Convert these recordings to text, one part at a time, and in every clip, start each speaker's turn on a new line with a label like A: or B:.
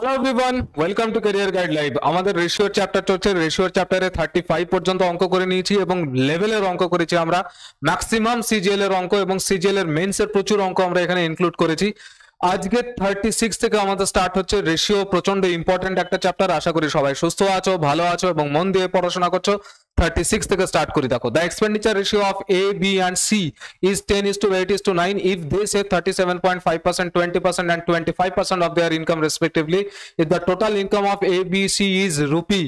A: Hello everyone, welcome to career guide live. আমাদের রেশিওর chapter চলছে। রেশিওর চ্যাপ্টারে 35 পর্যন্ত অঙ্ক করে নিয়েছি এবং লেভেলের অঙ্ক করেছি আমরা। ম্যাক্সিমাম সিজিএল এর অঙ্ক এবং সিজিএল এর মেন্স এর প্রচুর অঙ্ক আমরা এখানে ইনক্লুড করেছি। আজকে 36 থেকে আমাদের স্টার্ট হচ্ছে রেশিও। প্রচন্ড ইম্পর্টেন্ট একটা চ্যাপ্টার। আশা করি সবাই সুস্থ আছো, ভালো আছো এবং মন দিয়ে পড়াশোনা করছো। 36 থেকে স্টার্ট করি। দেখো, the expenditure ratio of A, B and C is 10:8:9 if they save 37.5%, 20% and 25% of their income respectively. If the total income of A, B, C is rupee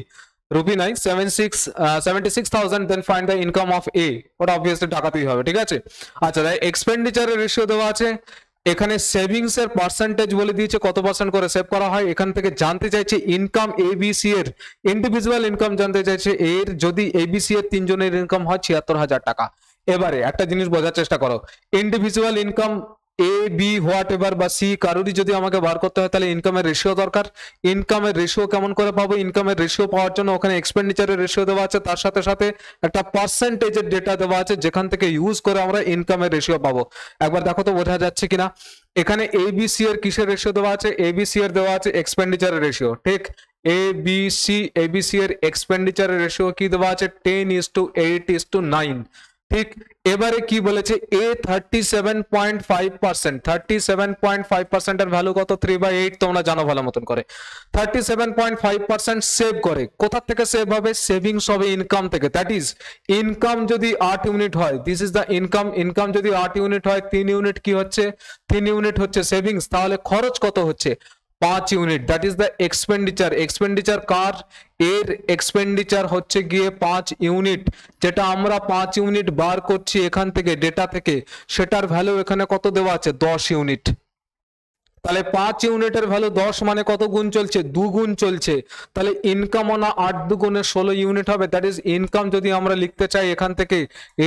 A: 76,000, then find the income of A. ওটা obviously টাকাতেই হবে, ঠিক আছে। আচ্ছা, এক্সপেন্ডিচারের ratio দেওয়া আছে। এখানে savings এর পার্সেন্টেজ বলে দিয়েছে, কত পার্সেন্ট করে সেভ করা হয়। এখান থেকে জানতে চাইছে ইনকাম এবিসি এর, ইন্ডিভিজুয়াল ইনকাম জানতে চাইছে এর। যদি এবিসি এর তিনজনের ইনকাম হয় 76,000 টাকা। এবারে একটা জিনিস বোঝার চেষ্টা করো, individual income A B whatever বা সি কারোরই যদি আমাকে বার করতে হয় তাহলে ইনকামের রেশিও দরকার। ইনকামের রেশিও কেমন করে পাবো? ইনকামের রেশিও পাওয়ার জন্য ওখানে এক্সপেন্ডিচারের রেশিও দেওয়া আছে, তার সাথে সাথে একটা পার্সেন্টেজের ডেটা দেওয়া আছে যেখান থেকে ইউজ করে আমরা ইনকামের রেশিও পাবো। একবার দেখো তো বোঝা যাচ্ছে কিনা। এখানে এবিসি এর কিসের রেশিও দেওয়া আছে? এবিসি এর দেওয়া আছে এক্সপেন্ডিচারের রেশিও, ঠিক। এবিসি এর এক্সপেন্ডিচারের রেশিও কি দেওয়া আছে? 10:8:9, ঠিক। এবারে কি বলেছে? এ 37.5%, 37.5% এর ভ্যালু কত? 3/8। তোমরা জানো ভালো মতন করে। 37.5% সেভ করে। কোথা থেকে সেভ হবে? সেভিংস হবে ইনকাম থেকে। দ্যাট ইজ ইনকাম যদি 8 ইউনিট হয়, this is the income. Income যদি 8 ইউনিট হয়, 3 ইউনিট কি হচ্ছে? 3 ইউনিট হচ্ছে সেভিংস। তাহলে খরচ কত হচ্ছে? 5 unit. That is the expenditure. Expenditure কার? এর এক্সপেন্ডিচার হচ্ছে গিয়ে 5 ইউনিট। যেটা আমরা 5 ইউনিট বার করছি এখান থেকে ডেটা থেকে, সেটার ভ্যালু এখানে কত দেওয়া আছে? 10 ইউনিট। তাহলে 5 ইউনিটের ভ্যালু 10 মানে কত গুণ চলছে? 2 গুণ চলছে। তাহলে ইনকাম না 8 দুগুণে 16 ইউনিট হবে। দ্যাট ইজ ইনকাম যদি আমরা লিখতে চাই এখান থেকে,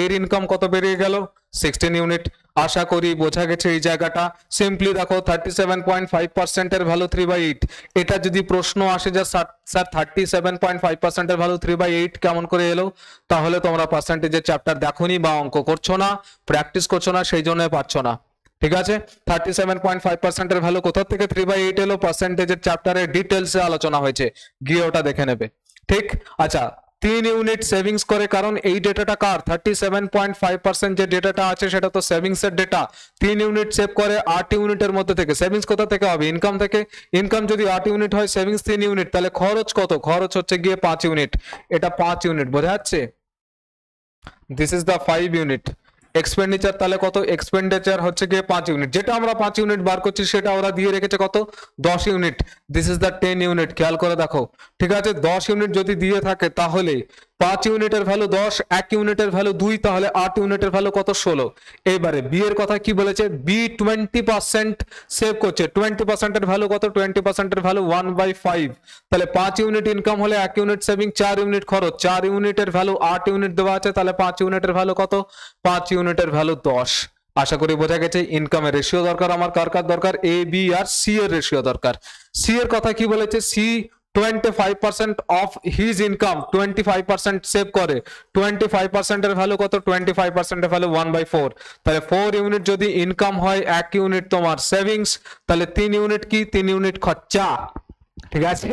A: এর ইনকাম কত বেরিয়ে গেল? 16 ইউনিট। আশা করি বোঝা গেছে এই জায়গাটা। সিম্পলি দেখো, 37.5% এর ভ্যালু 3/8। এটা যদি প্রশ্ন আসে যে স্যার 37.5% এর ভ্যালু 3/8 কেমন করে এলো, তাহলে তোমরা পার্সেন্টেজের চ্যাপ্টার দেখোনি বা অঙ্ক করছো না, প্র্যাকটিস করছো না, সেই জন্য পারছো না। ঠিক আছে। 37.5% এর ভ্যালু কোথা থেকে 3/8 এলো? পার্সেন্টেজের চ্যাপ্টারে ডিটেলসে আলোচনা হয়েছে, গিয়ে ওটা দেখে নেবে, ঠিক। আচ্ছা, 3 ইউনিট সেভিংস করে, কারণ এই ডেটাটা কার? 37.5% যে ডেটাটা আছে সেটা তো সেভিংস এর ডেটা। 3 ইউনিট সেভ করে 8 ইউনিটের মধ্যে থেকে। সেভিংস কোথা থেকে হবে? ইনকাম থেকে। ইনকাম যদি 8 ইউনিট হয়, সেভিংস 3 ইউনিট, তাহলে খরচ কত? খরচ হচ্ছে গিয়ে 5 ইউনিট। এটা 5 ইউনিট, বোঝা যাচ্ছে? This is the 5 unit. Expenditure তাহলে কত? এক্সপেন্ডিচার হচ্ছে গিয়ে 5 ইউনিট। যেটা আমরা 5 ইউনিট বার করছি সেটা ওরা দিয়ে রেখেছে কত? 10 unit. This is the 10 unit. খেয়াল করে দেখো, ঠিক আছে। 10 ইউনিট যদি দিয়ে থাকে তাহলে 5 ইউনিটের ভ্যালু 10, 1 ইউনিটের ভ্যালু 2, তাহলে 8 ইউনিটের ভ্যালু কত? 16। এবারে বি এর কথা কি বলেছে? বি 20% সেভ করছে। 20% এর ভ্যালু কত? 20% এর ভ্যালু 1/5। তাহলে 5 ইউনিট ইনকাম হলে 1 ইউনিট সেভিং, 4 ইউনিট খরচ। 4 ইউনিটের ভ্যালু 8 ইউনিট দেওয়া আছে, তাহলে 5 ইউনিটের ভ্যালু কত? 5 ইউনিটের ভ্যালু 10। আশা করি বোঝা গেছে। ইনকামের রেশিও দরকার আমার, কার কার দরকার? এ, বি আর সি এর রেশিও দরকার। সি এর কথা কি বলেছে? C 25% of his income 25% save করে। 25% এর ভ্যালু কত? 25% এর ভ্যালু 1/4। তাহলে 4 ইউনিট যদি ইনকাম হয়, 1 ইউনিট তোমার সেভিংস, তাহলে 3 ইউনিট কি? 3 ইউনিট খরচা, ঠিক আছে।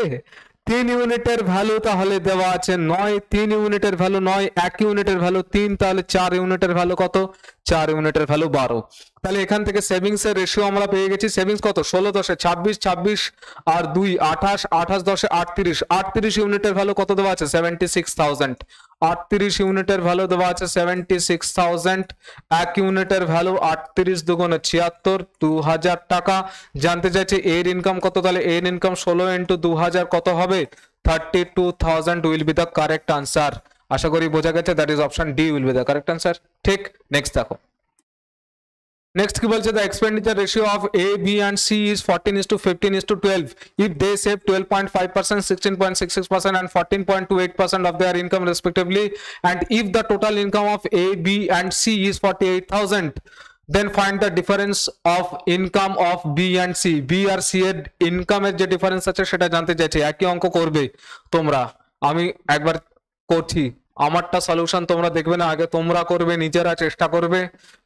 A: 3 ইউনিটের ভ্যালু তাহলে দেওয়া আছে 9। 3 ইউনিটের ভ্যালু 9, 1 ইউনিটের ভ্যালু 3, তাহলে 4 ইউনিটের ভ্যালু কত? 4 ইউনিটের ভ্যালু 12। তাহলে এখান থেকে সেভিংস এর রেশিও আমরা পেয়ে গেছি। সেভিংস কত? 16 10 26, 26 আর 2 28, 28 10 38। 38 ইউনিটের ভ্যালু কত দেওয়া আছে? 76,000। 38 ইউনিটের ভ্যালু দেওয়া আছে 76,000। 1 ইউনিটের ভ্যালু 38 দুগুণে 76, 2000 টাকা। জানতে চাইছে এর ইনকাম কত? তাহলে এর ইনকাম 16 ইন্টু 2000 কত হবে? 32,000 will be the correct answer. আশা করি বোঝা গেছে। That is option D will be the correct answer, ঠিক। নেক্সট দেখো, নেক্সট কি বলছে? The expenditure ratio of A, B and C is 14:15:12 if they save 12.5%, 16.66% and 14.28% of their income respectively, and if the total income of A, B and C is 48,000, then find the difference of income of B and C. B আর C এর ইনকামের যে difference আছে সেটা জানতে চাইছে। একই অঙ্ক করবে তোমরা, আমি একবার করছি, আমারটা সলিউশন তোমরা দেখবে না, আগে তোমরা করবে, নিজেরা চেষ্টা করবে,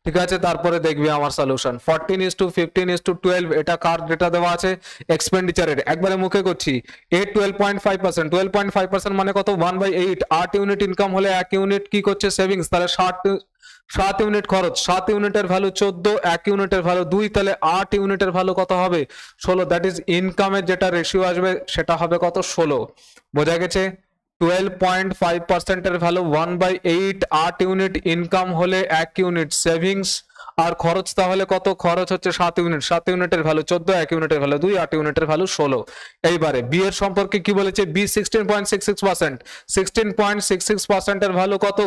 A: ঠিক আছে, তারপরে দেখবে আমার সলিউশন। 14:15:12 এটা কার ডেটা দেওয়া আছে, এক্সপেন্ডিচারের, একবারে মুখে করছি। 12.5%, 12.5% মানে কত, 1/8। 8 ইউনিট ইনকাম হলে 1 ইউনিট কি করছে, সেভিংস, তাহলে 7 ইউনিট খরচ, 7 ইউনিটের ভ্যালু 14, 1 ইউনিটের ভ্যালু 2, তাহলে 8 ইউনিটের ভ্যালু কত হবে, 16। দ্যাট ইজ ইনকামের যেটা রেশিও আসবে সেটা হবে কত, 16। বোঝা গেছে? 12.5% এর ভ্যালু 1/8, 8 ইউনিট ইনকাম হলে 1 ইউনিট সেভিংস, আর খরচ তাহলে কত, খরচ হচ্ছে 7 ইউনিট, 7 ইউনিটের ভ্যালু 14, 1 ইউনিটের ভ্যালু 2, 8 ইউনিটের ভ্যালু 16। এইবারে বি এর সম্পর্কে কি বলেছে, বি 16.66%, 16.66% এর ভ্যালু কত,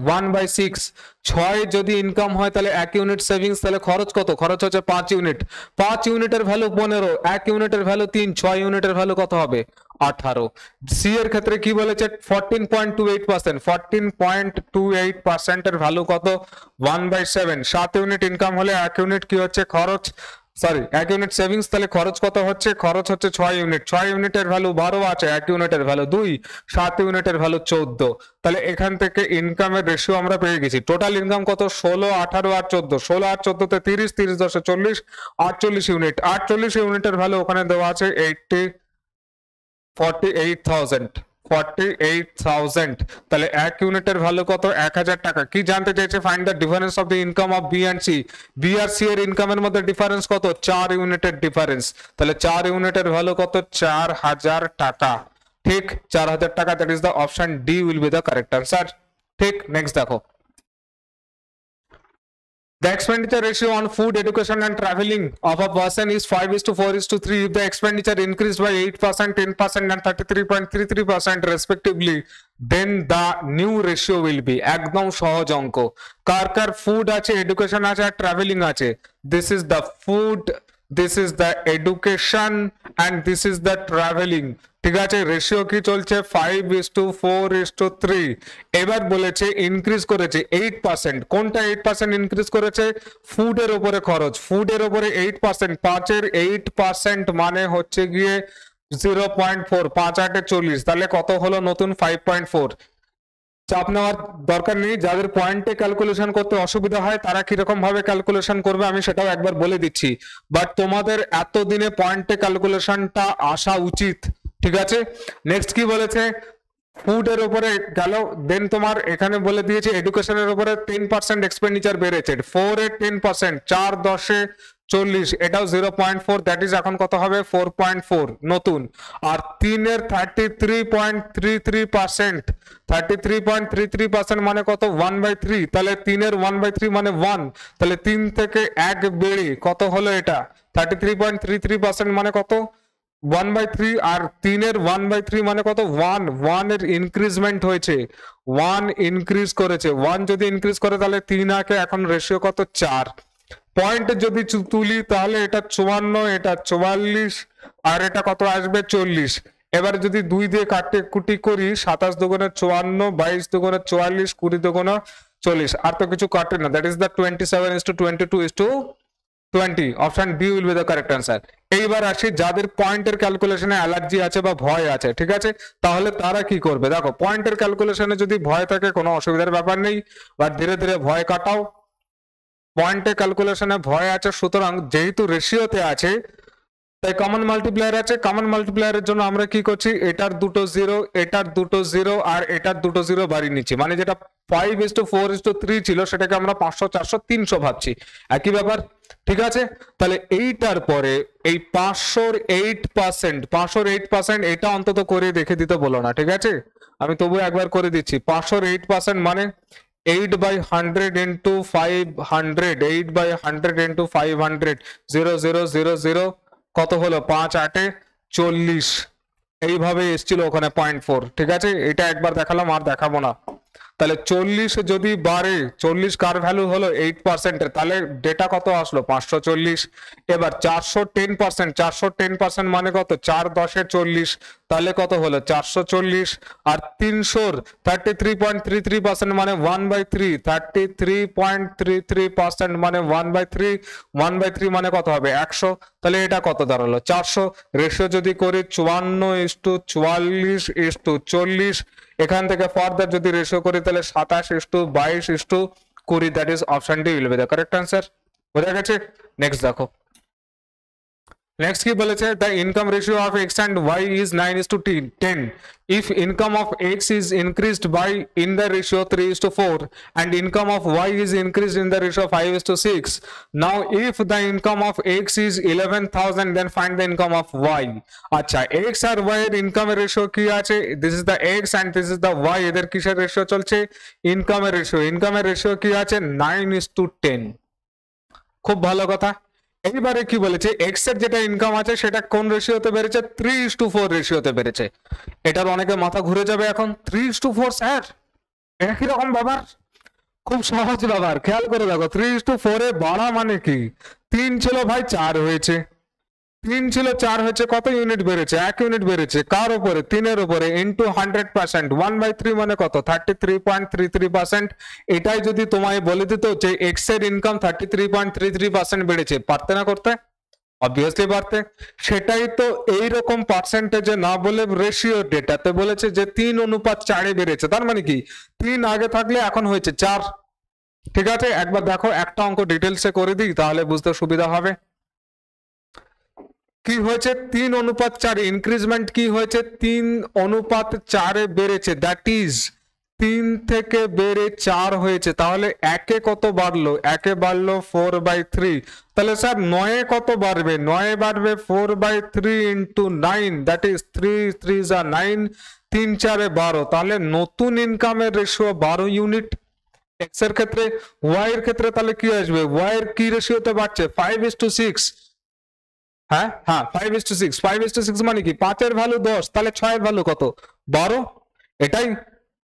A: 1/6। 6 যদি ইনকাম হয় তাহলে 1 ইউনিট সেভিংস, তাহলে খরচ কত, খরচ হচ্ছে 5 ইউনিট, 5 ইউনিটের ভ্যালু 15, 1 ইউনিটের ভ্যালু 3, 6 ইউনিটের ভ্যালু কত হবে, 18। সি এর ক্ষেত্রে কি বলেছে, 14.28%, 14.28% এর ভ্যালু কত, 1/7। 7 ইউনিট ইনকাম হলে 1 ইউনিট কি হচ্ছে, খরচ, সরি 1 ইউনিট সেভিংস, তাহলে খরচ কত হচ্ছে, খরচ হচ্ছে 6 ইউনিট, 6 ইউনিটের ভ্যালু 12 আছে, 1 ইউনিটের ভ্যালু 2, 7 ইউনিটের ভ্যালু 14। তাহলে এখান থেকে ইনকামের রেশিও আমরা পেয়ে গেছি। টোটাল ইনকাম কত, 16, 18 আর 14, 16 আর 14 তে 30, 30 10 40, 48 ইউনিট, 48 ইউনিটের ভ্যালু ওখানে দেওয়া আছে 48,000, 48,000। তাহলে 1 ইউনিটের ভ্যালু কত, 1000 টাকা। কি জানতে চাইছে, find the difference of the income of B and C. B আর সি এর ইনকামের মধ্যে ডিফারেন্স কত, 4 ইউনিটের ডিফারেন্স। তাহলে 4 ইউনিটের ভ্যালু কত, 4000 টাকা। ঠিক, 4000 টাকা। That is the option D will be the correct answer. ঠিক, নেক্সট দেখো। The expenditure ratio on food, education and traveling of a person is 5:4:3. If the expenditure increased by 8%, 10% and 33.33% respectively, then the new ratio will be, একদম সহজ অঙ্ক। কার কার food আছে, education আছে are travelling আছে। This is the food, this is the education and this is the traveling। ঠিক আছে, ratio কি চলছে, 5:4:3। এবার বলেছে ইনক্রিজ করেছে 8%, কোনটা 8% ইনক্রিজ করেছে, ফুডের উপরে খরচ, ফুডের উপরে 8%, 5-এর 8% মানে হচ্ছে গিয়ে 0.4, 5-8 40, তাহলে কত হলো নতুন, 5.4। চাপ নেওয়ার দরকার নেই, যাদের পয়েন্টে ক্যালকুলেশন করতে অসুবিধা হয় তারা কিরকম ভাবে ক্যালকুলেশন করবে আমি সেটাও একবার বলে দিচ্ছি, বাট তোমাদের এতদিনে পয়েন্টে ক্যালকুলেশনটা আসা উচিত। ঠিক আছে, নেক্সট কি বলেছে, ফুডের উপরে গেল, দেন তোমার এখানে বলে দিয়েছে এডুকেশনের উপরে 10% এক্সপেন্ডিচার বেড়েছে, 4-এ 10%, 4-10-এ 40, এটাও 0.4, দ্যাট ইজ এখন কত হবে, 4.4 নতুন। আর 3-এর 33.33%, 33.33% মানে কত, 1/3, তাহলে 3-এর 1/3 মানে 1, তাহলে 3 থেকে 1 বেড়ে কত হলো এটা, 33.33% মানে কত, 1/3, আর 3-এর 1/3 মানে কত, 1 এর ইনক্রিজমেন্ট হয়েছে, 1 ইনক্রিজ করেছে, 1 যদি ইনক্রিজ করে তাহলে 3 আকে এখন রেশিও কত, 4। পয়েন্ট যদি তুলি তাহলে এটা 54, এটা 44 আর এটা কত আসবে, 40। এবার যদি 2 দিয়ে কাটাকুটি করি, 27 দুগুণে 54, 22 দুগুণে 44, 20 দুগুণে 40, আর তো কিছু কাটে না, that is the 27:22:20। Option B will be the correct answer. এইবার আসি যাদের পয়েন্টের ক্যালকুলেশনে অ্যালার্জি আছে বা ভয় আছে, ঠিক আছে, তাহলে তারা কি করবে, দেখো পয়েন্টের ক্যালকুলেশনে যদি ভয় থাকে কোনো অসুবিধার ব্যাপার নেই, বাট ধীরে ধীরে ভয় কাটাও। পয়েন্টে ক্যালকুলেশনে ভয় আছে, সুতরাং যেহেতু রেশিওতে আছে তাই কমন মাল্টিপ্লায়ার আছে, কমন মাল্টিপ্লায়ারের জন্য আমরা কি করছি, এটার দুটো 0, এটার দুটো 0 আর এটার দুটো 0 বাড়িয়ে নিচ্ছি, মানে যেটা 5:4:3 ছিল সেটাকে আমরা 500, 400, 300 ভাবছি, একই ব্যাপার। ঠিক আছে, তাহলে এইটার পরে এই 500-র 8%, এটা অন্তত করে দেখে দিতে বলো না, ঠিক আছে, আমি তবু একবার করে দিচ্ছি। 500-র 8% মানে 8/100 into 500, 8/100 into 500, 0,000 কত হলো, 5-8-এ 40, এইভাবে এসেছিল ওখানে 0.4। ঠিক আছে, এটা একবার দেখালাম আর দেখাবো না। তাহলে 40 যদি বাড়ে, 40 কার ভ্যালু হলো 8% এর, তাহলে ডেটা কত আসলো, 540। এবার 410%, 410% মানে কত, 4-10-এ 40, তাহলে কত হলো, 440। আর 300-র 33.33% মানে 1/3, 33.33% মানে 1/3, 1/3 মানে কত হবে, 100, তাহলে এটা কত দাঁড়ালো, 400। রেশিও যদি করি 54:40:40, এখান থেকে ফার্দার যদি রেশিও করি তাহলে 27:22:20, that is option D will be the correct answer. বোঝা গেছে? নেক্সট দেখো, নেক্সট কি বলেছে, the income ratio of X and Y is 9:10 if income of x is increased by in the ratio 3:4 and income of y is increased in the ratio 5:6. Now if the income of x is 11,000 then find the income of y. আচ্ছা, x আর y এর ইনকামের ratio কি আছে? This is the x and this is the y, এদের কিসের ratio চলছে? ইনকামের ratio. ইনকামের রেশিও কি আছে? 9:10। খুব ভালো কথা। এইবারে কি বলেছে, এক্স এর যেটা ইনকাম আছে সেটা কোন রেশিওতে বেড়েছে? 3:4 রেশিওতে বেড়েছে। এটার অনেকে মাথা ঘুরে যাবে এখন, 3:4 স্যার একই রকম ব্যাপার? খুব সহজ ব্যাপার, খেয়াল করে দেখো 3:4 এ বাড়া মানে কি? 3 ছিল ভাই 4 হয়েছে, 3 ছিল 4 হয়েছে, কত ইউনিট বেড়েছে? 1 ইউনিট বেড়েছে। কার উপরে? 3 এর উপরে, ইনটু 100%, 1/3 মানে কত? 33.33%। এটাই যদি তোমায় বলে দিত যে এক্স এর ইনকাম 33.33% বেড়েছে, পারতে না করতে? অবভিয়াসলি পারতে। সেটাই তো এইরকম পার্সেন্টেজে না বলে রেশিও ডেটাতে বলেছে যে 3:4 বেড়েছে। তার মানে কি 3 আগে থাকলে এখন হয়েছে 4। ঠিক আছে, একবার দেখো, একটা অঙ্ক ডিটেলসে করে দিই তাহলে বুঝতে সুবিধা হবে। কি হয়েছে? 3:4 ইনক্রিজমেন্ট কি হয়েছে? 3:4 বেড়েছে, দ্যাট ইজ 3 থেকে বেড়ে 4 হয়েছে। তাহলে একে কত বাড়লো? একে বাড়লো 4/3। তাহলে স্যার 9 কত বাড়বে? 9 বাড়বে 4/3 ইন্টু 9, দ্যাট ইজ 3×3=9, 3×4 12। তাহলে নতুন ইনকামের রেশিও 12 ইউনিট এক্স এর ক্ষেত্রে। ওয়াই এর ক্ষেত্রে তাহলে কি আসবে? ওয়াই এর কি রেশিওতে বাড়ছে? 5:6। হ্যাঁ হ্যাঁ, 5:6। 5:6 মানে কি? 5 এর ভ্যালু 10, তাহলে 6 এর ভ্যালু কত? 12। এটাই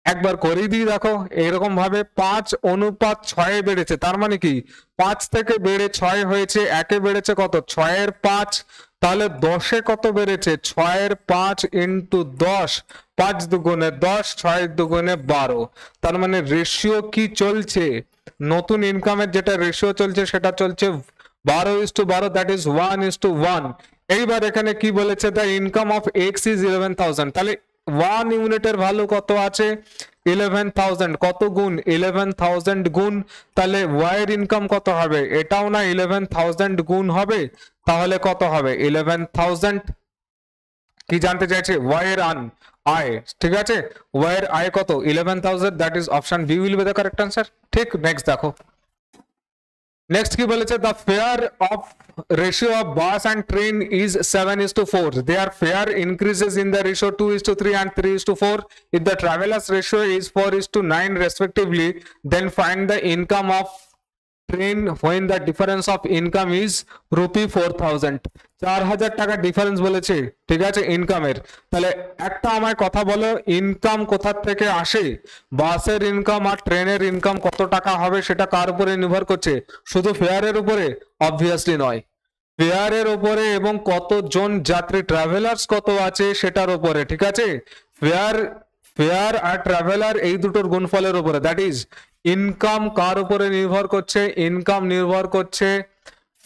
A: একবার করেই দিই দেখো, এরকম ভাবে 5:6 বেড়েছে। তার মানে কি 5 থেকে বেড়ে 6 হয়েছে, একে বেড়েছে কত? 6 এর 5। তাহলে 10 কত বেড়েছে? 6 এর 5 ইন্টু 10, 5 দুগুণে 10, 6 দুগুণে 12। তার মানে রেশিও কি চলছে? নতুন ইনকামের যেটা রেশিও চলছে সেটা চলছে 12:12, দ্যাট ইজ 1:1। এইবার এখানে কি বলেছে? The income of x is 11,000। তাহলে 1 ইউনিটের ভ্যালু কত আছে? 11,000। কত গুণ? 11,000 গুণ। তাহলে ওয়াই এর ইনকাম কত হবে? এটাও না 11,000 গুণ হবে। তাহলে কত হবে? 11,000। কি জানতে চাইছে? ওয়াই এর আয়। ঠিক আছে, ওয়াই এর আয় কত? 11,000, that is option B will be the correct answer. ঠিক, নেক্সট দেখো, নেক্সট কি বলেছে? The fare of ratio of bus and train is 7:4. Their fare increases in the ratio 2:3 and 3:4. If the travelers ratio is 4:9 respectively, then find the income of train when the difference of income is ₹4,000. 4,000 টাকা difference বলেছে, ঠিক আছে, ইনকামের। তাহলে একটা আমায় কথা বলো, ইনকাম কোথা থেকে আসে? বাসের ইনকাম আর ট্রেনের ইনকাম কত টাকা হবে সেটা কার উপরে নির্ভর করছে? শুধু ফেয়ারের উপরে? অবভিয়াসলি নয়, ফেয়ারের উপরে এবং কতজন যাত্রী ট্রাভেলার্স কত আছে সেটার উপরে। ঠিক আছে, ফেয়ার আর ট্রাভেলার এই দুটোর গুণফলের উপরে। দ্যাট ইজ ইনকাম কার উপরে নির্ভর করছে? ইনকাম নির্ভর করছে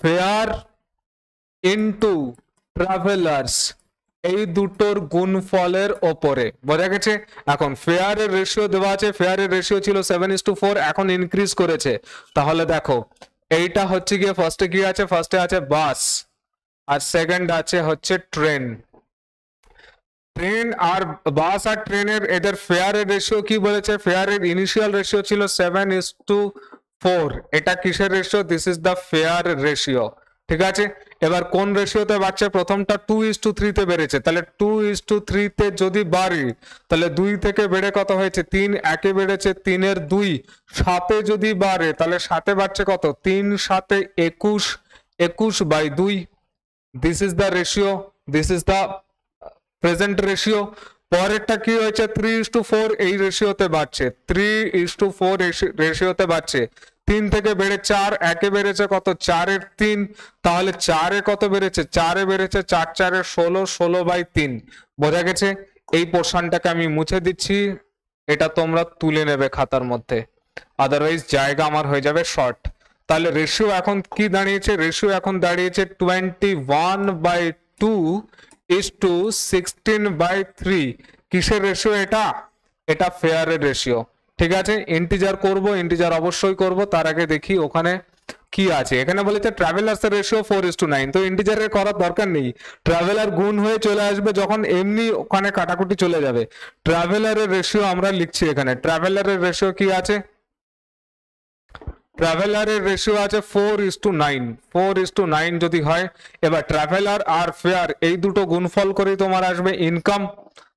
A: ফেয়ার ইনটু ট্রাভেলার্স, এই দুটোর গুণফলের ওপরে। বোঝা গেছে? এখন ফেয়ারের রেশিও দেওয়া আছে, ফেয়ারের রেশিও ছিল 7:4, এখন ইনক্রিজ করেছে। তাহলে দেখো এইটা হচ্ছে গিয়ে ফার্স্টে কি আছে? ফার্স্টে আছে বাস আর সেকেন্ড আছে হচ্ছে ট্রেন। ট্রেন আর বাস আর ট্রেনের এদের ফেয়ারের রেশিও কি বলেছে? ফেয়ারের ইনিশিয়াল রেশিও ছিল 7:4। এটা কিসের ratio? This is the fair ratio. ঠিক আছে, এবার কোন রেশিওতে বাড়ছে? প্রথমটা 2:3 তে বেড়েছে। তাহলে 2:3 তে যদি বাড়ে তাহলে 2 থেকে বেড়ে কত হয়েছে? 3। একে বেড়েছে 3 এর 2। 7 যদি বাড়ে তাহলে 7 বাড়ছে কত? 3 7 21, 21/2। This is the ratio, this is the present ratio. পরেরটা কি হয়েছে? 3:4 এই রেশিওতে বাড়ছে, 3:4 রেশিওতে বাড়ছে। 3 থেকে বেড়ে 4, একে বেড়েছে কত? 4 এর 3। তাহলে 4 এ কত বেড়েছে? 4 এ বেড়েছে 4 4 এর 16, 16/3। বোঝা গেছে? এই পোর্শনটাকে আমি মুছে দিচ্ছি, এটা তোমরা তুলে নেবে খাতার মধ্যে, আদারওয়াইজ জায়গা আমার হয়ে যাবে শর্ট। তাহলে রেশিও এখন কি দাঁড়িয়েছে? রেশিও এখন দাঁড়িয়েছে 21/2 is to 16/3। কিসের রেশিও এটা? এটা ফেয়ারের রেশিও, ঠিক আছে। ইন্টিজার করব, ইন্টিজার অবশ্যই করব, তার আগে দেখি ওখানে কি আছে। এখানে বলেছে ট্রাভেলার্স এর রেশিও 4:9, তো ইন্টিজারের করার দরকার নেই, ট্রাভেলার গুণ হয়ে চলে আসবে যখন এমনি ওখানে কাটাকুটি চলে যাবে। ট্রাভেলারের রেশিও আমরা লিখছি এখানে, ট্রাভেলারের রেশিও কি আছে, ট্রাভেলারের রেশিও আছে 4:9, 4:9 যদি হয়, এবার ট্রাভেলার আর ফেয়ার এই দুটো গুণফল করেই তোমার আসবে ইনকাম।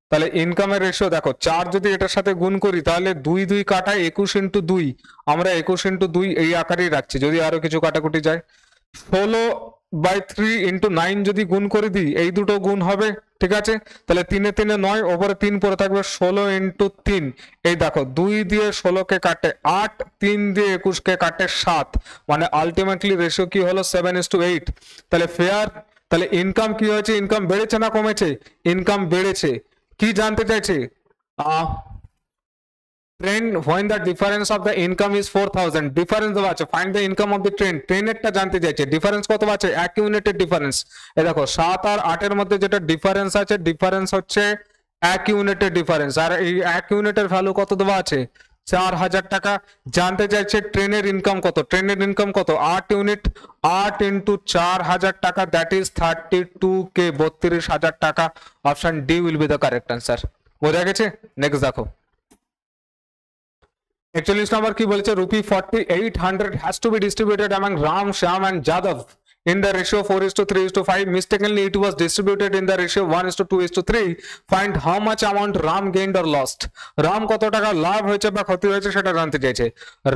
A: তাহলে ইনকামের রেশিও দেখো 4 যদি এটার সাথে গুণ করি তাহলে 2 2 কাটায় 21 × 2, আমরা 21 × 2 এই আকারেই রাখছি, যদি আরো কিছু কাটাকুটি যায়। 16/3 × 9 যদি গুণ করে দিই, এই দুটো গুণ হবে, ঠিক আছে। তাহলে 3 এ 3 এ 9, ওপরে 3 পরে থাকবে 16 × 3, এই দেখো 2 দিয়ে 16 কে কাটে 8, 3 দিয়ে 21 কে কাটে 7, মানে আলটিমেটলি রেশিও কি হলো 7:8। তাহলে ফেয়ার, তাহলে ইনকাম কি হয়েছে, ইনকাম বেড়েছে না কমেছে, ইনকাম বেড়েছে। কি জানতে চাইছে, train when the difference of the income is 4000, difference দেওয়া আছে, find the income of the train, ট্রেনেরটা জানতে চাইছে, ডিফারেন্স কত আছে, 1 ইউনিটের ডিফারেন্স। এই দেখো 7 আর 8 এর মধ্যে যেটা ডিফারেন্স আছে, ডিফারেন্স হচ্ছে 1 ইউনিটের ডিফারেন্স, আর এই 1 ইউনিটের ভ্যালু কত দেওয়া আছে, 4000 টাকা। জানতে চাইছে ট্রেনের ইনকাম কত, ট্রেনের ইনকাম কত, 8 ইউনিট, 8 × 4000 টাকা, দ্যাট ইজ 32K, 32,000 টাকা। Option D will be the correct answer. বোঝা গেছে? নেক্সট দেখো 41 নম্বর কি বলেছে, ₹4800 has to be distributed among Ram, Shyam and Jadav in the ratio 4:3:5. Mistakenly it was distributed in the ratio 1:2:3. Find how much amount Ram gained or lost. Ram কত টাকা লাভ হয়েছে বা ক্ষতি হয়েছে সেটা জানতে চাইছে।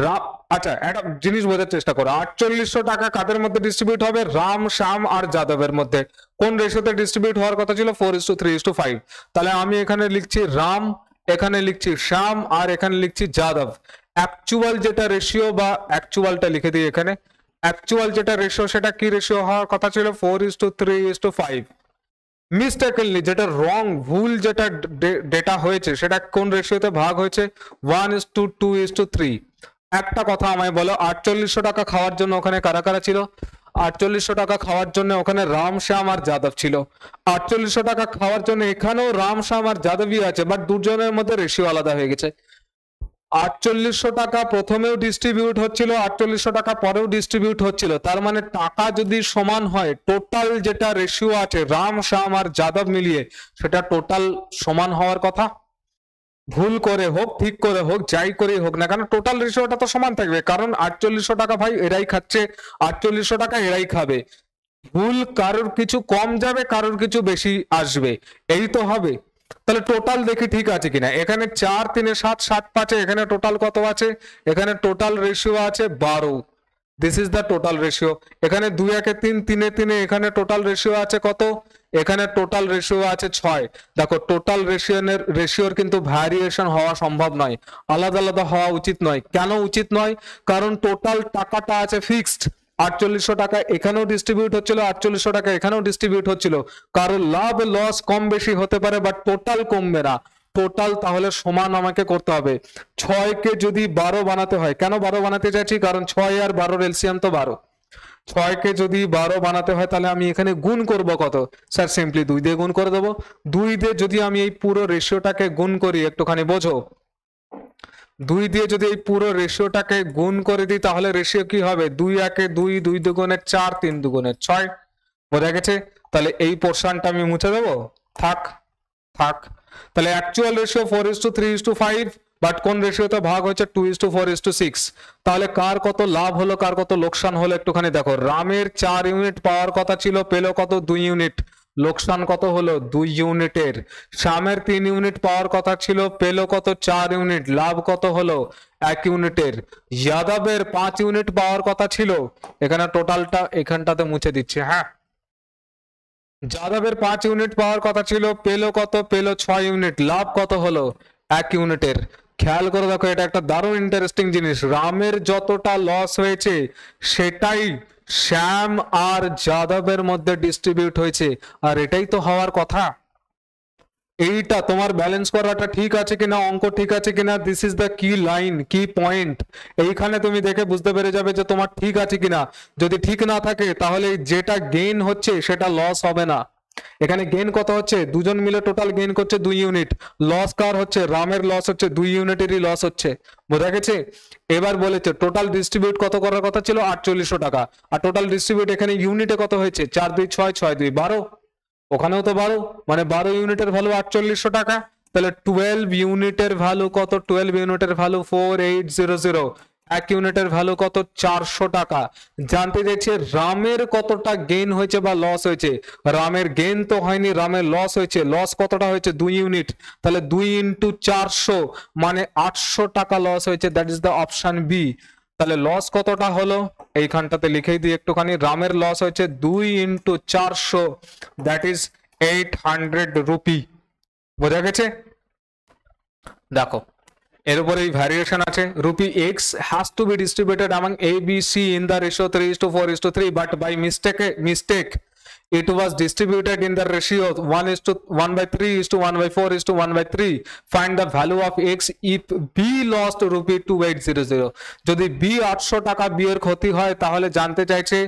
A: রাম, আচ্ছা একটা জিনিস বোঝার চেষ্টা করো, 4800 টাকা কাদের মধ্যে ডিস্ট্রিবিউট হবে, রাম, শ্যাম আর যাদবের মধ্যে। কোন রেশিওতে ডিস্ট্রিবিউট হওয়ার কথা ছিল, 4:3:5। তাহলে আমি এখানে লিখছি রাম, এখানে লিখছি শ্যাম, আর এখানে লিখছি যাদব। অ্যাকচুয়াল যেটা রেশিও বা অ্যাকচুয়ালটা লিখে দিই এখানে, অ্যাকচুয়াল যেটা রেশিও সেটা কি রেশিও হওয়ার কথা ছিল, 4:3:5। মিস্টেকেনলি যেটা রং, ভুল যেটা ডেটা হয়েছে সেটা কোন রেশিওতে ভাগ হয়েছে, 1:2:3। একটা কথা আমায় বলো, 4800 টাকা খাওয়ার জন্য ওখানে কারা কারা ছিল, 4800 টাকা খাওয়ার জন্য ওখানে রাম, শ্যাম আর যাদব ছিল। 4800 টাকা খাওয়ার জন্য এখানেও রাম, শ্যাম আর যাদবই আছে, বাট দুজনের মধ্যে রেশিও আলাদা হয়ে গেছে। 4800 টাকা প্রথমেও ডিস্ট্রিবিউট হচ্ছিল, 4800 টাকা পরেও ডিস্ট্রিবিউট হচ্ছিল, তার মানে টাকা যদি সমান হয়, টোটাল যেটা রেশিও আছে রাম, শ্যাম আর যাদব মিলিয়ে, সেটা টোটাল সমান হওয়ার কথা। ভুল করে হোক, ঠিক করে হোক, যাই করে হোক না কেন, টোটাল রেশিওটা তো সমান থাকবে, কারণ 4800 টাকা ভাই এরাই খাচ্ছে, 4800 টাকা এরাই খাবে। ভুল কারোর কিছু কম যাবে, কারোর কিছু বেশি আসবে, এই তো হবে। তাহলে টোটাল দেখি ঠিক আছে কিনা, এখানে 4 3 7 7 5, এখানে টোটাল কত আছে, এখানে টোটাল রেশিও আছে 12, this is the total ratio. এখানে 2 1 3 3 3, এখানে টোটাল রেশিও আছে কত, এখানে টোটাল রেশিও আছে 6। দেখো টোটাল রেশিওর কিন্তু ভ্যারিয়েশন হওয়া সম্ভব নয়, আলাদা আলাদা হওয়া উচিত নয়। কেন উচিত নয়, কারণ টোটাল টাকাটা আছে ফিক্সড। 4800 টাকা এখানেও ডিস্ট্রিবিউট হচ্ছিল, 4800 টাকা এখানেও ডিস্ট্রিবিউট হচ্ছিল, কারণ লাভ লস কম বেশি হতে পারে, বাট টোটাল কমবে না। টোটাল তাহলে সমান আমাকে করতে হবে। 6 কে যদি 12 বানাতে হয়, কেন 12 বানাতে চাইছি, কারণ 6 আর 12 এলসিয়াম তো 12। 6 কে যদি 12 বানাতে হয় তাহলে আমি এখানে গুণ করব কত, স্যার সিম্পলি 2 দিয়ে গুণ করে দেবো। 2 দিয়ে যদি আমি এই পুরো রেশিওটাকে গুণ করি, একটুখানি বোঝো, 2 দিয়ে যদি এই পুরো রেশিওটাকে গুণ করে দিই তাহলে রেশিও কি হবে, 2 1 2, 2 2 4, 3 2 6। বোঝা গেছে? তাহলে এই পোর্শনটা আমি মুছে দেবো, থাক থাক। তাহলে অ্যাকচুয়াল রেশিও 4:3:5, বাট কোন রেশিওতে ভাগ হয়েছে, 2:4:6। তাহলে কার কত লাভ হলো, কার কত লোকসান হলো একটুখানি দেখো। রামের 4 ইউনিট পাওয়ার কথা ছিল, পেলো কত, 2 ইউনিট, লোকসান কত হলো, 2 ইউনিটের। শ্যামের 3 ইউনিট পাওয়ার কথা ছিল, পেলো কত, 4 ইউনিট, লাভ কত হলো, 1 ইউনিটের। যাদবের 5 ইউনিট পাওয়ার কথা ছিল, এখানে টোটালটা এখানটাতে মুছে দিচ্ছে, হ্যাঁ। যাদবের 5 ইউনিট পাওয়ার কথা ছিল, পেলো কত, পেলো 6 ইউনিট, লাভ কত হলো, 1 ইউনিটের। খেয়াল করে দেখো, এটা একটা দারুণ ইন্টারেস্টিং জিনিস, রামের যতটা লস হয়েছে সেটাই শ্যাম আর যাদবের মধ্যে ডিস্ট্রিবিউট হয়েছে, আর এটাই তো হওয়ার কথা। এইটা তোমার ব্যালেন্স করাটা ঠিক আছে কিনা, অঙ্ক ঠিক আছে কিনা, দিস ইজ দ্য কি লাইন, কি পয়েন্ট। এইখানে তুমি দেখে বুঝতে পেরে যাবে যে তোমার ঠিক আছে কিনা। যদি ঠিক না থাকে তাহলে যেটা গেইন হচ্ছে সেটা লস হবে না। এখানে গেইন কত হচ্ছে, দুজন মিলে টোটাল গেইন করছে 2 ইউনিট, লস কার হচ্ছে, রামের লস হচ্ছে, 2 ইউনিটেরই লস হচ্ছে, বোঝা গেছে। এবার বলেছে টোটাল ডিস্ট্রিবিউট কত করার কথা ছিল 4800 টাকা, আর টোটাল ডিস্ট্রিবিউট এখানে ইউনিটে কত হয়েছে 4 2 6 6 2 12, ওখানেও তো 12, মানে 12 ইউনিটের ভ্যালু 4800 টাকা। তাহলে 12 ইউনিটের ভ্যালু কত, 12 ইউনিটের ভ্যালু 4800, 1 ইউনিটের ভ্যালু কত 400 টাকা। জানতে চাইছে রামের কতটা গেইন হয়েছে বা লস হয়েছে, রামের গেইন তো হয়নি, রামের লস হয়েছে, লস কতটা হয়েছে 2 ইউনিট, তাহলে 2 ইন্টু 400 মানে 800 টাকা লস হয়েছে, that is the option B. তাহলে লস কতটা হলো এইখানটাতে লিখেই দিই একটুখানি, রামের লস হয়েছে 2 ইন্টু 400, দ্যাট ইজ 800 রুপি, বোঝা গেছে। দেখো এর উপরে এই ভ্যারিয়েশন আছে, rupee x has to be distributed among A, B, C in the ratio 3:4:3, but by mistake it was distributed in the ratio 1:3:1:4:1:3. Find the value of x if B lost rupee 2800. যদি B 800 টাকা B এর ক্ষতি হয় তাহলে জানতে চাইছে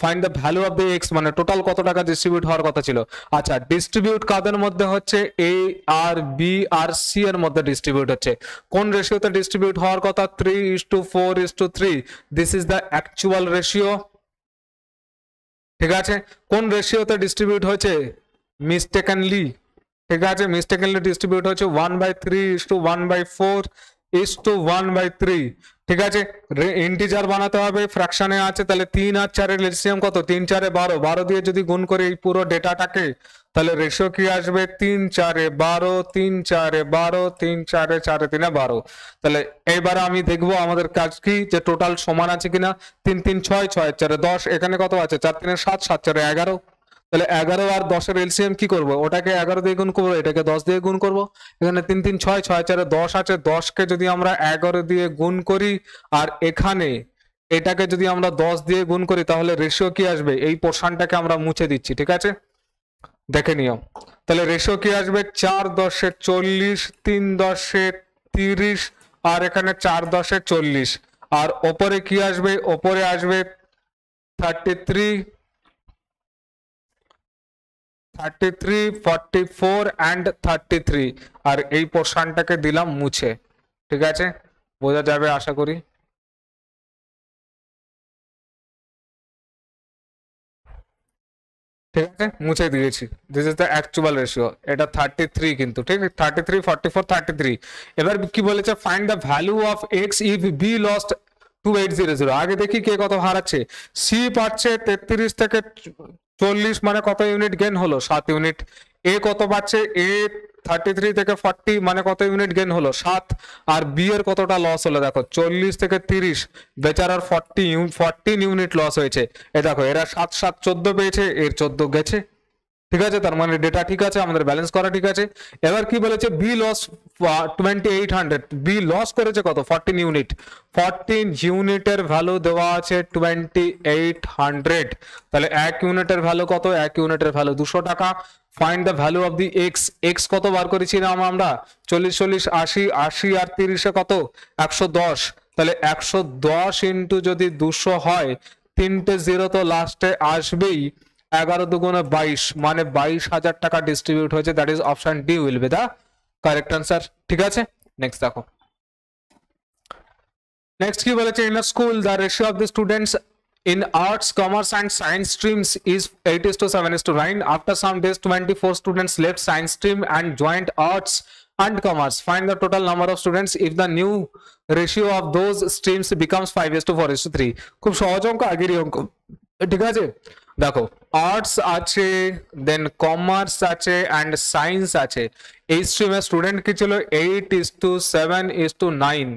A: find the value of the x, মানে total কত টাকা ডিস্ট্রিবিউট হওয়ার কথা ছিল। আচ্ছা ডিস্ট্রিবিউট কাদের মধ্যে হচ্ছে, এ আর বি আর সি এর মধ্যে ডিস্ট্রিবিউট হচ্ছে, কোন রেশিওতে ডিস্ট্রিবিউট হওয়ার কথা 3:4:3, this is the actual ratio, ঠিক আছে। কোন রেশিওতে ডিস্ট্রিবিউট হয়েছে, মিস্টেকেনলি, ঠিক আছে, মিস্টেকেনলি ডিস্ট্রিবিউট হচ্ছে 1/3:1/4:1/3, ঠিক আছে। ইন্টিজার বানাতে হবে, ফ্র্যাকশনে আছে, তাহলে 3 আর 4 এর এলসিএম কত, 3 4 12, 12 দিয়ে যদি গুণ করে এই পুরো ডেটাটাকে, তাহলে রেশিও কি আসবে 3 4 12, 3 4 12, 3 4 4 3 12। তাহলে এইবারে আমি দেখবো আমাদের কাজ কি, যে টোটাল সমান আছে কিনা, 3 3 6 6 4 10, এখানে কত আছে 4 3 7 7 4 11, তাহলে 11 আর 10 এর এলসিএম কি করব, ওটাকে 11 দিয়ে গুণ করবো, এটাকে 10 দিয়ে গুণ করব। এখানে 3 3 6 6 4 10 আছে, 10 কে যদি আমরা 11 দিয়ে গুণ করি আর এখানে এটাকে যদি আমরা 10 দিয়ে গুণ করি তাহলে রেশিও কি আসবে, এই পোরশনটাকে আমরা মুছে দিচ্ছি, ঠিক আছে, দেখে নিও। তাহলে রেশিও কি আসবে 4 10 40, 3 10 30, আর এখানে 4 10 40, আর ওপরে কি আসবে, ওপরে আসবে 33 44 and 33, আর এই পোরশনটাকে দিলাম মুছে, ঠিক আছে, বোঝা যাবে আশা করি। ঠিক আছে, মুছে দিয়েছি, this is the actual ratio, এটা 33 কিন্তু, ঠিক 33 44 33। এবার কি বলেছে, find the value of x if B lost 2800। আগে দেখি কে কত হারাচ্ছে, সি পাচ্ছে 33 থেকে 40, মানে কত ইউনিট গেইন হলো 7 ইউনিট। এ কত পাচ্ছে, এ 33 থেকে 40, মানে কত ইউনিট গেইন হলো 7, আর বি এর কতটা লস হলো দেখো 40 থেকে 30, বেচারার 14 ইউনিট লস হয়েছে। এ দেখো এরা 7 7 14 পেয়েছে, এর 14 গেছে, ঠিক আছে, তার মানে ডেটা ঠিক আছে, আমাদের ব্যালেন্স করা ঠিক আছে। এবার কি বলেছে, বি লস 2800, বি লস করেছে কত 14 ইউনিট, 14 ইউনিটের ভ্যালু দেওয়া আছে 2800, তাহলে 1 ইউনিটের ভ্যালু কত, 1 ইউনিটের ভ্যালু 200 টাকা। Find the value of the x, x কত বার করেছিলাম আমরা 40 40 80, 80 আর 30 এ কত 110, তাহলে 110 ইন্টু যদি 200 হয়, 3টে জিরো তো লাস্টে আসবেই, 11 দুগুণে 22, মানে 22,000 টাকা ডিস্ট্রিবিউট হয়েছে, that is option D will be the correct answer, ঠিক আছে। নেক্সট দেখো, নেক্সট কি বলেছে, in a school the ratio of the students in arts, commerce and science streams is 8:7:9. After some days 24 students left science stream and joined arts and commerce. Find the total number of students if the new ratio of those streams becomes 5:4:3. খুব সহজ অঙ্ক, আগেরই অঙ্ক, ঠিক আছে। দেখো arts আছে, দেন commerce আছে and science আছে, এই স্ট্রিমের স্টুডেন্ট কি ছিল 8:7:9,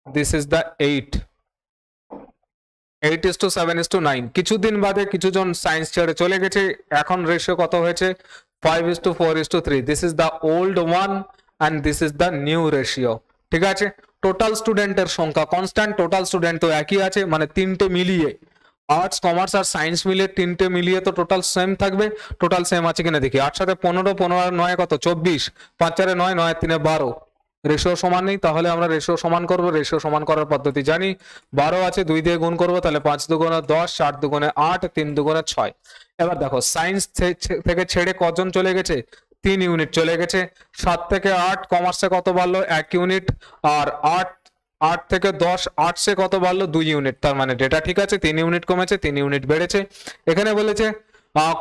A: দিস ইজ দ্য 8:7:9। কিছুদিন বাদে কিছুজন সায়েন্স ছেড়ে চলে গেছে, এখন রেশিও কত হয়েছে 5:4:3, this is the old one and this is the new ratio, ঠিক আছে। টোটাল স্টুডেন্টের সংখ্যা কনস্ট্যান্ট, টোটাল স্টুডেন্ট তো একই আছে, মানে তিনটে মিলিয়ে আর্টস কমার্স আর সায়েন্স মিলিয়ে তিনটে মিলিয়ে তো টোটাল সেম থাকবে, টোটাল সেম আছে কিনা দেখি। 8 সাথে 15, 15 আর 9 কত 24, 5 4 9, 9 3 12, রেশিও সমান নেই, তাহলে আমরা রেশিও সমান করব। রেশিও সমান করার পদ্ধতি জানি, 12 আছে 2 দিয়ে গুণ করব, তাহলে 5 দুগুণে 10, 4 দুগুণে 8, 3 দুগুণে 6। এবার দেখো সায়েন্স থেকে ছেড়ে কজন চলে গেছে, 3 ইউনিট চলে গেছে। 7 থেকে 8 কমার্সে কত বাড়লো, 1 ইউনিট। আর 8 থেকে 10 আর্টসে কত বাড়লো, 2 ইউনিট। তার মানে ডেটা ঠিক আছে, 3 ইউনিট কমেছে, 3 ইউনিট বেড়েছে। এখানে বলেছে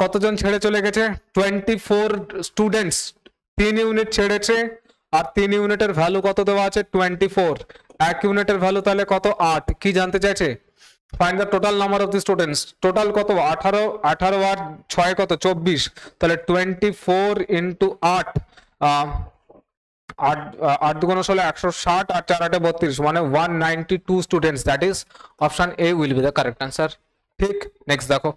A: কতজন ছেড়ে চলে গেছে, 24 স্টুডেন্টস 3 ইউনিট ছেড়েছে। আর 3 ইউনিটের ভ্যালু কত দেওয়া আছে, 24। 1 ইউনিটের ভ্যালু তাহলে কত, 8। কি জানতে চাইছে, find the total number of the students. Total কত, 18। 18 আর 6 কত, 24। তাহলে 24 ইন্টু 8, 8 দুগুণে 16, 160। আর 4 8 32, মানে 192 students. That is option A will be the correct answer. ঠিক, নেক্সট দেখো।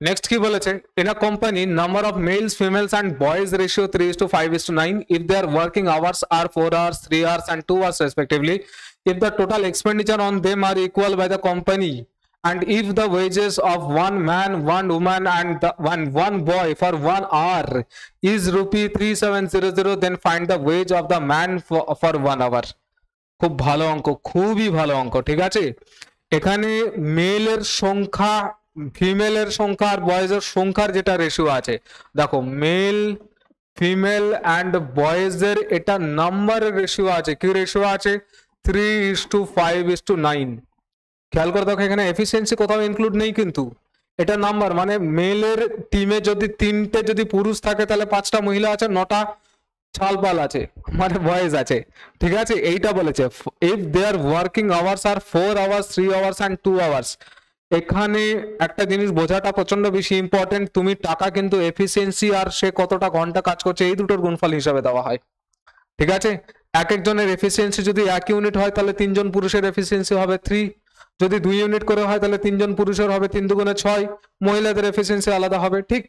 A: নেক্সট কি বলেছে, in a company number of males females and boys ratio 3:5:9 if their working hours are 4 hours 3 hours and 2 hours respectively, if the total expenditure on them are equal by the company, and if the wages of one man, one woman and one boy for 1 hour is rupee 3700, then find the wage of the man for 1 hour. খুব ভালো অঙ্ক, খুবই ভালো অঙ্ক। ঠিক আছে, এখানে মেলের সংখ্যা, ফিমেলের সংখ্যা আর বয়েজের সংখ্যার যেটা রেশিও আছে, দেখো মেল ফিমেল অ্যান্ড বয়েজের এটা নাম্বারের রেশিও আছে। কি রেশিও আছে, 3:5:9। খেয়াল করে দেখো, এখানে এফিসিয়েন্সি কোথাও ইনক্লুড নেই, কিন্তু এটা নাম্বার, মানে মেলের টিমে যদি 3টে যদি পুরুষ থাকে তাহলে 5টা মহিলা আছে, 9টা ছালপাল আছে, মানে বয়েজ আছে। ঠিক আছে, এইটা বলেছে if their working hours are 4 hours 3 hours and 2 hours. এখানে একটা জিনিস বোঝাটা প্রচন্ড বেশি ইম্পর্টেন্ট, তুমি টাকা কিন্তু এফিসিয়েন্সি আর সে কতটা ঘন্টা কাজ করছে এই দুটোর গুণফল হিসাবে দেওয়া হয়। ঠিক আছে, এক একজনের এফিসিয়েন্সি যদি 1 ইউনিট হয় তাহলে 3 জন পুরুষের এফিসিয়েন্সি হবে 3, যদি 2 ইউনিট করে হয় তাহলে 3 জন পুরুষের হবে 3 দুগুণে 6, মহিলাদের এফিসিয়েন্সি আলাদা হবে। ঠিক,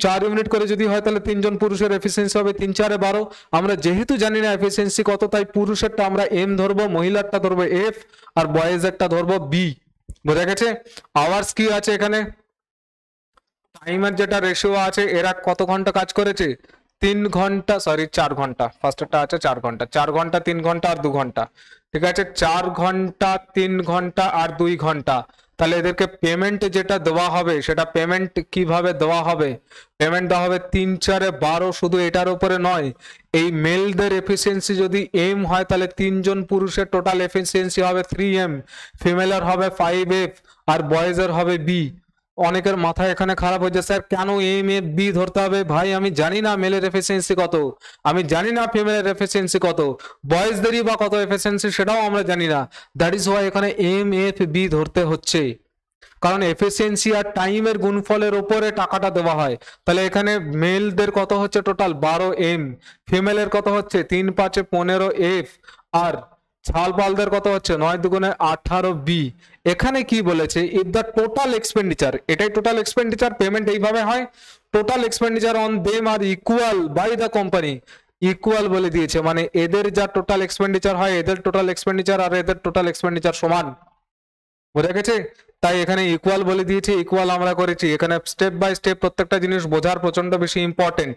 A: 4 ইউনিট করে যদি হয় তাহলে 3 জন পুরুষের এফিসিয়েন্সি হবে 3 4 12। আমরা যেহেতু জানি না এফিসিয়েন্সি কত, তাই পুরুষেরটা আমরা এম ধরবো, মহিলারটা ধরবো এফ, আর বয়েজেরটা ধরবো বি। বোঝা গেছে। আওয়ার্স কি আছে এখানে, টাইমের যেটা রেশিও আছে, এরা কত ঘন্টা কাজ করেছে, 3 ঘন্টা, সরি 4 ঘন্টা। ফার্স্টটা আছে 4 ঘন্টা, 4 ঘন্টা 3 ঘন্টা আর 2 ঘন্টা। ঠিক আছে, 4 ঘন্টা 3 ঘন্টা আর 2 ঘন্টা। তাহলে এদেরকে পেমেন্ট যেটা দেওয়া হবে, সেটা পেমেন্ট কিভাবে দেওয়া হবে, পেমেন্ট দেওয়া হবে 3 4 12। শুধু এটার উপরে নয়, এই মেলদের এফিসিয়েন্সি যদি এম হয় তাহলে 3 জন পুরুষের টোটাল এফিসিয়েন্সি হবে 3m, ফিমেলের হবে 5f আর বয়েজের হবে বি। অনেকের মাথায় এখানে খারাপ হয়েছে, স্যার কেন এম এফ বি ধরতে হবে, ভাই আমি জানি না মেলের এফিসিয়েন্সি কত, আমি জানি না ফিমেলের এফিসিয়েন্সি কত, বয়েজদেরই বা কত এফিসিয়েন্সি সেটাও আমরা জানি না। দ্যাট ইজ ওয়াই এখানে এম এফ বি ধরতে হচ্ছে, কারণ এফিসিয়েন্সি আর টাইমের গুণফলের উপরে টাকাটা দেওয়া হয়। তাহলে এখানে মেলদের কত হচ্ছে টোটাল 12m, ফিমেলের কত হচ্ছে 3 5 15f, আর ছালপালদের কত হচ্ছে 9 দুগুণে 18b। এখানে কি বলেছে, ইফ দ্য টোটাল এক্সপেন্ডিচার, এটাই টোটাল এক্সপেন্ডিচার, পেমেন্ট এইভাবে হয়, total expenditure on them are equal by the company. Equal বলে দিয়েছে, মানে এদের যা টোটাল এক্সপেন্ডিচার হয়, এদের টোটাল এক্সপেন্ডিচার আর এদের টোটাল এক্সপেন্ডিচার সমান। বোঝা গেছে, তাই এখানে ইকুয়াল বলে দিয়েছে, ইকুয়াল আমরা করেছি। এখানে স্টেপ বাই স্টেপ প্রত্যেকটা জিনিস বোঝার প্রচন্ড বেশি ইম্পর্টেন্ট।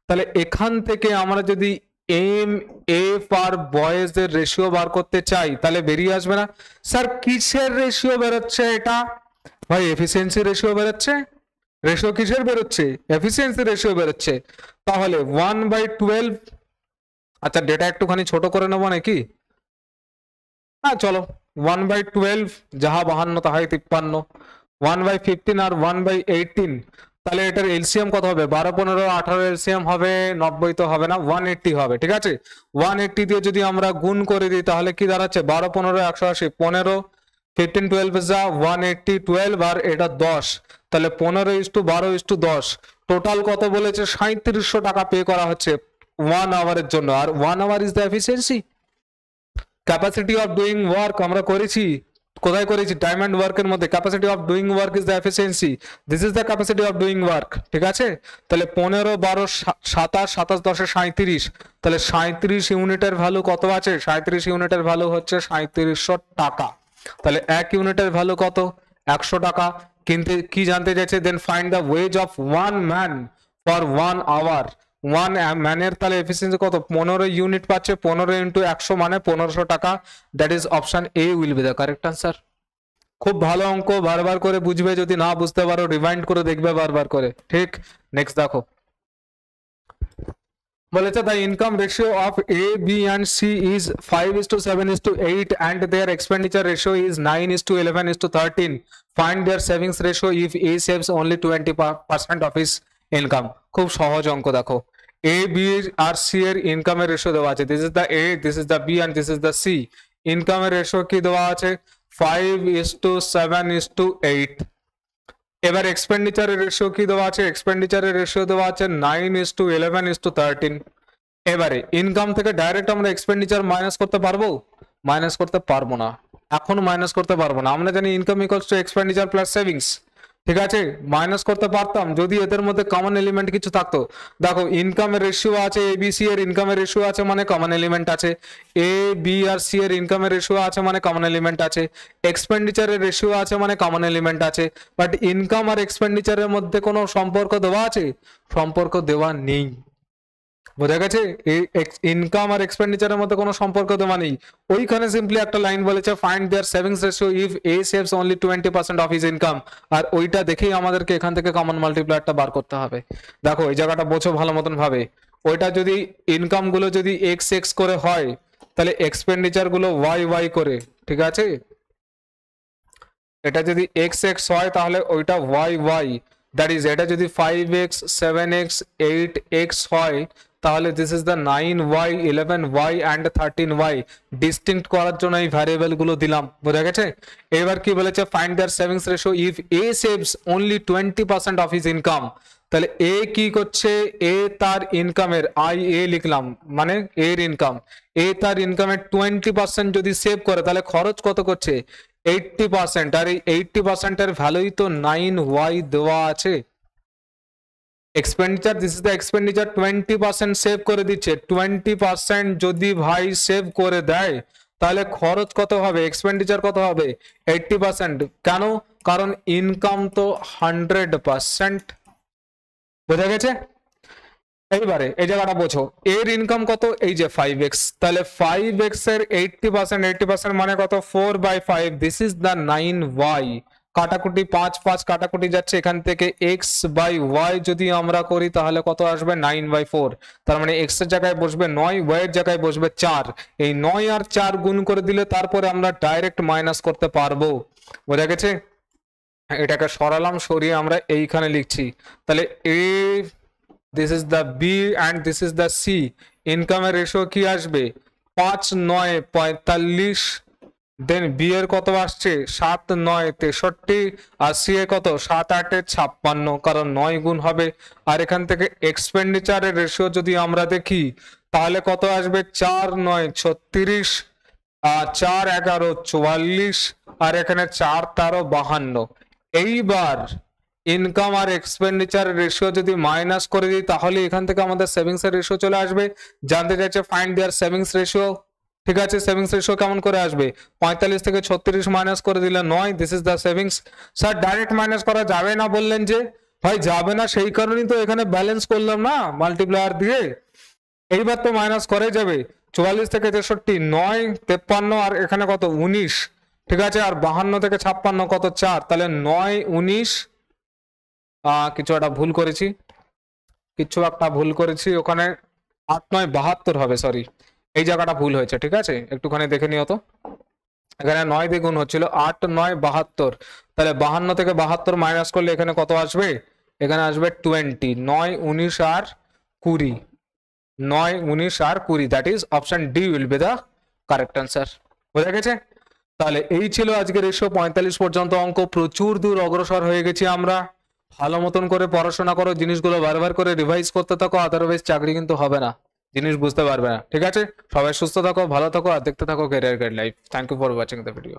A: তাহলে এখান থেকে আমরা যদি এম এফ আর বয়েজ এর রেশিও বার করতে চাই তাহলে বেরিয়ে আসবে না, স্যার কিসের রেশিও বেরোচ্ছে এটা, ভাই এফিসিয়েন্সি রেশিও বেরোচ্ছে। রেশিও কিসের বেরোচ্ছে, এফিসিয়েন্সি রেশিও বেরোচ্ছে। তাহলে 1/12, আচ্ছা ডেটা একটুখানি ছোট করে নেবো নাকি, হ্যাঁ চলো 1/12 যাহা 52 তাহাই 53, 1/15 আর 1/18। তাহলে এটার এলসিএম কত হবে, 12 15 18 এলসিএম হবে 90 তো হবে না, 180 হবে। ঠিক আছে, 180 দিয়ে যদি আমরা গুণ করে দিই তাহলে কি দাঁড়াচ্ছে, 12 15 180, 15 15 12 যা 180 12 আর এটা 10, তাহলে 15:12:10। টোটাল কত বলেছে, 3700 টাকা পে করা হচ্ছে 1 আওয়ারের জন্য। আর 1 hour is the efficiency. Capacity of doing work আমরা করেছি, কোথায় করেছি, টাইম অ্যান্ড ওয়ার্কের মধ্যে। Capacity of doing work is the efficiency, this is the capacity of doing work. ঠিক আছে, তাহলে 15 12 27 27 10 37, তাহলে 37 ইউনিটের ভ্যালু কত আছে, 37 ইউনিটের ভ্যালু হচ্ছে 3700 টাকা। তাহলে 1 ইউনিটের ভ্যালু কত, 100 টাকা। কিন্তু কি জানতে চাইছে, then find the wage of 1 man for 1 hour. One ম্যানের তাহলে এফিসিয়েন্সি কত 15 ইউনিট পাচ্ছে 15 ইন্টু 100 মানে 1500 টাকা that is option A will be the correct answer খুব ভালো অঙ্ক বারবার করে বুঝবে যদি না বুঝতে পারো রিমাইন্ড করে দেখবে বারবার করে ঠিক নেক্সট দেখো বলেছে the income ratio of A, B and C is 5:7:8 and their expenditure ratio is 9:11:13. Find their savings ratio if A saves only 20% of his income. খুব সহজ অঙ্ক দেখো A, B আর C এর ইনকামের রেশিও দেওয়া আছে this is the A, this is the B and this is the C. ইনকামের রেশিও কি দেওয়া আছে 5:7:8. এবার এক্সপেন্ডিচারের রেশিও কি দেওয়া আছে এক্সপেন্ডিচারের রেশিও দেওয়া আছে 9:11:13. এবারে ইনকাম থেকে ডাইরেক্ট আমরা এক্সপেন্ডিচার মাইনাস করতে পারবো না এখন মাইনাস করতে পারবো না আমরা জানি income equals to expenditure plus savings ঠিক আছে মাইনাস করতে পারতাম যদি এদের মধ্যে কমন এলিমেন্ট কিছু থাকতো দেখো ইনকামের রেশিও আছে এবিসি এর ইনকামের রেশিও আছে মানে কমন এলিমেন্ট আছে এ বি আর সি এর ইনকামের রেশিও আছে মানে কমন এলিমেন্ট আছে এক্সপেন্ডিচারের রেশিও আছে মানে কমন এলিমেন্ট আছে বাট ইনকাম আর এক্সপেন্ডিচারের মধ্যে কোনো সম্পর্ক দেওয়া আছে সম্পর্ক দেওয়া নেই বোঝা গেছে ইনকাম আর এক্সপেন্ডিচারের মধ্যে কোনো সম্পর্ক দেওয়া নেই ওইখানে সিম্পলি একটা লাইন বলেছে find their savings ratio if A saves only 20% of his income আর ওইটা দেখেই আমাদেরকে এখান থেকে কমন মাল্টিপ্লায়ারটা বার করতে হবে দেখো এই জায়গাটা বোঝো ভালো মতন ভাবে ওইটা যদি ইনকাম গুলো যদি এক্স এক্স করে হয় তাহলে এক্সপেন্ডিচার গুলো ওয়াই ওয়াই করে ঠিক আছে এটা যদি এক্স এক্স হয় তাহলে ওইটা ওয়াই ওয়াই দ্যাট ইজ এটা যদি 5x 7x 8x হয় তাহলে this is the 9y 11y and 13y distinct করার জন্য এই ভ্যারিয়েবল গুলো দিলাম বোঝা গেছে এবার কি বলেছে find their savings ratio if A saves only 20% of his income তাহলে এ কি করছে এ তার ইনকামের আই এ লিখলাম মানে এর ইনকাম এ তার ইনকামের 20% যদি সেভ করে তাহলে খরচ কত করছে 80% আর এই 80% এর ভ্যালুই তো 9y দেওয়া আছে expenditure this is the expenditure 20% save করে দিচ্ছে 20% যদি ভাই সেভ করে দেয় তাহলে খরচ কত হবে এক্সপেন্ডিচার কত হবে 80% কেন কারণ ইনকাম তো 100% বোঝা গেছে এইবারে এই জায়গাটা বোঝো এর ইনকাম কত এই যে 5x তাহলে 5x এর 80% মানে কত 4/5 দিস ইজ দ্য 9y কাটাকুটি 5 কাটাকুটি যাচ্ছে এখান থেকে x/y যদি আমরা করি তাহলে কত আসবে 9/4 তার মানে x এর জায়গায় বসবে 9 y এর জায়গায় বসবে 4 এই 9 আর 4 গুণ করে দিলে তারপরে আমরা ডাইরেক্ট মাইনাস করতে পারবো বোঝা গেছে এটাকে সরালাম সরিয়ে আমরা এইখানে লিখছি তাহলে a this is the B and this is the C ইনকামের রেশিও কি আসবে 5 9 45 দেন বি এর কত আসছে 7 9 63 আর সি এর কত 7 8 56 কারণ 9 গুণ হবে আর এখান থেকে এক্সপেন্ডিচারের রেশিও যদি আমরা দেখি তাহলে কত আসবে 4 9 36 4 11 44 আর এখানে 4 13 52 এইবার ইনকাম আর এক্সপেন্ডিচার রেশিও যদি মাইনাস করে দিই তাহলে এখান থেকে আমাদের সেভিংস এর রেশিও চলে আসবে জানতে চাইছে ফাইন্ড देयर সেভিংস রেশিও ঠিক আছে সেভিংস রেশিও কেমন করে আসবে 45 থেকে 36 মাইনাস করে দিলে 9 this is the savings sir direct minus করা যাবে না বললেন যে ভাই যাবে না সেই কারণেই তো এখানে ব্যালেন্স করলাম না মাল্টিপ্লায়ার দিয়ে এইবার তো মাইনাস করে যাবে 44 থেকে 63 9 53 আর এখানে কত 19 ঠিক আছে আর 52 থেকে 56 কত 4 তাহলে 9 19 কিছু একটা ভুল করেছি ওখানে 8 9 72 হবে সরি এই জায়গাটা ভুল হয়েছে ঠিক আছে একটুখানি দেখে নিও তো এখানে 9 দিয়ে গুণ হচ্ছিল 8 9 72 তাহলে 52 থেকে 72 মাইনাস করলে এখানে কত আসবে এখানে আসবে 20 9 19 আর 20 9 19 আর 20 that is option D will be the correct answer বোঝা গেছে তাহলে এই ছিল আজকের 145 পর্যন্ত অঙ্ক প্রচুর দূর অগ্রসর হয়ে গেছি আমরা ভালো মতন করে পড়াশোনা করো জিনিসগুলো বারবার করে রিভাইজ করতে থাকো আদারওয়াইজ চাকরি কিন্তু হবে না জিনিস বুঝতে পারবে না ঠিক আছে সবাই সুস্থ থাকো ভালো থাকো আর দেখতে থাকো career guide life thank you for watching the video